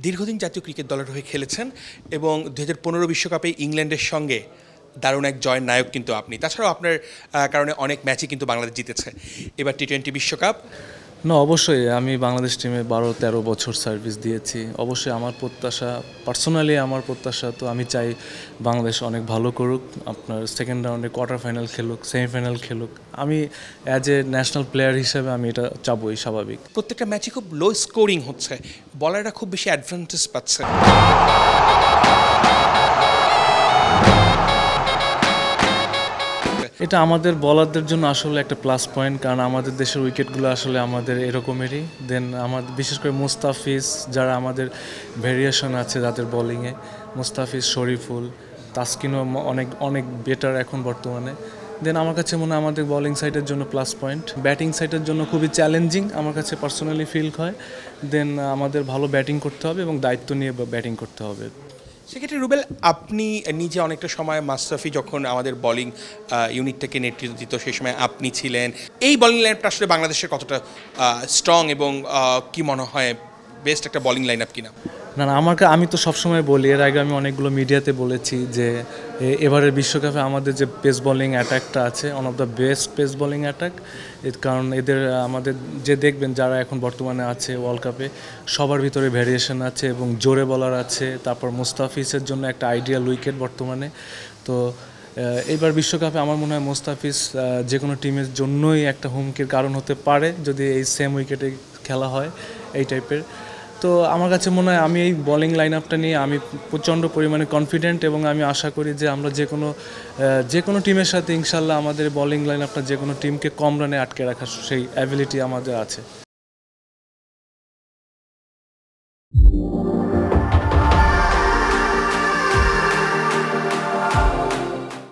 দীর্ঘদিন জাতীয় ক্রিকেট দলের হয়ে খেলেছেন এবং 2015 বিশ্বকাপে ইংল্যান্ডের সঙ্গে দারুণ এক জয়ের নায়ক কিন্তু আপনি। তাছাড়াও আপনার কারণে অনেক ম্যাচই কিন্তু বাংলাদেশ জিতেছে। এবার টি-20 বিশ্বকাপ। না, অবশ্যই আমি বাংলাদেশ টিমে 12-13 বছর সার্ভিস দিয়েছি। অবশ্যই আমার প্রত্যাশা, পার্সোনালি আমার প্রত্যাশা তো আমি চাই বাংলাদেশ অনেক ভালো করুক, আপনার সেকেন্ড রাউন্ডে কোয়ার্টার ফাইনাল খেলুক, সেমিফাইনাল খেলুক। আমি অ্যাজ এ ন্যাশনাল প্লেয়ার হিসেবে আমি এটা চাবই, স্বাভাবিক। প্রত্যেকটা ম্যাচই খুব লো স্কোরিং হচ্ছে, বলাররা খুব বেশি অ্যাডভান্টেজ পাচ্ছে। এটা আমাদের বলারদের জন্য আসলে একটা প্লাস পয়েন্ট, কারণ আমাদের দেশের উইকেটগুলো আসলে আমাদের এরকমেরই। দেন আমাদের বিশেষ করে মুস্তাফিজ, যারা আমাদের ভেরিয়েশন আছে যাদের বোলিংয়ে, মুস্তাফিজ, শরীফুল, তাসকিনও অনেক অনেক বেটার এখন বর্তমানে। দেন আমার কাছে মনে হয় আমাদের বোলিং সাইডের জন্য প্লাস পয়েন্ট, ব্যাটিং সাইডের জন্য খুবই চ্যালেঞ্জিং আমার কাছে পার্সোনালি ফিল হয়। দেন আমাদের ভালো ব্যাটিং করতে হবে এবং দায়িত্ব নিয়ে ব্যাটিং করতে হবে। সেক্ষেত্রে রুবেল, আপনি নিজে অনেকটা সময় মাশরাফি যখন আমাদের বোলিং ইউনিটটাকে নেতৃত্ব দিত সেই সময় আপনি ছিলেন। এই বোলিং লাইনটা আসলে বাংলাদেশের কতটা স্ট্রং এবং কি মনে হয় বেস্ট একটা বোলিং লাইন আপ কিনা? না না, আমি তো সবসময় বলি, এর আগে আমি অনেকগুলো মিডিয়াতে বলেছি যে এবারের বিশ্বকাপে আমাদের যে পেস বোলিং অ্যাটাকটা আছে, one of the best pace bowling attack. কারণ এদের আমাদের যে দেখবেন যারা এখন বর্তমানে আছে ওয়ার্ল্ড কাপে, সবার ভিতরে ভ্যারিয়েশন আছে এবং জোরে বলার আছে। তারপর মুস্তাফিজের জন্য একটা আইডিয়াল উইকেট বর্তমানে। তো এইবার বিশ্বকাপে আমার মনে হয় মুস্তাফিজ যে কোনো টিমের জন্যই একটা হুমকির কারণ হতে পারে যদি এই সেম উইকেটে খেলা হয় এই টাইপের। তো আমার কাছে মনে হয় আমি এই বোলিং লাইন আপটা নিয়ে আমি প্রচণ্ড পরিমাণে কনফিডেন্ট এবং আমি আশা করি যে আমরা যে কোনো টিমের সাথে ইনশাল্লাহ আমাদের বোলিং লাইন আপটা যে কোনো টিমকে কম রানে আটকে রাখার সেই অ্যাবিলিটি আমাদের আছে।